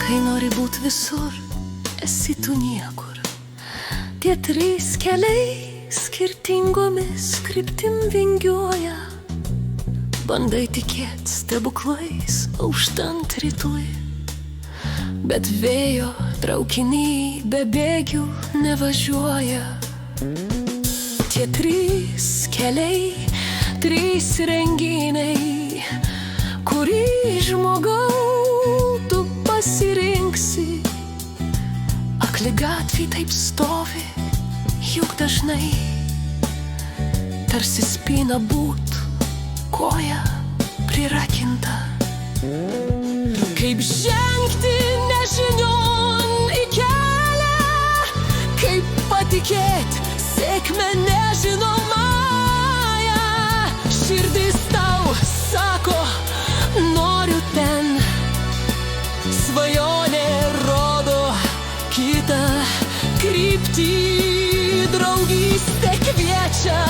Kai nori būt visur, esi tu niekur. Tie trys keliai skirtingomis kryptim vingiuoja. Bandai tikėt stebuklais auštant rytui, bet vėjo traukiny be bėgių nevažiuoja. Tie trys keliai, trys renginiai, kurį žmogau tu pasirinksi. Akligatvį taip stovi, juk dažnai tarsi spyna būt koja prirakinta. Kaip žengti nežinion į kelią, kaip patikėt sėkmę nežinomąją. Širdis tau sako, noriu ten, svajonė rodo kitą kryptį. Draugystė kviečia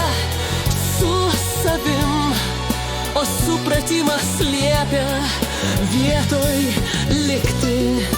su savim, o supratimas liepia vietoj likti.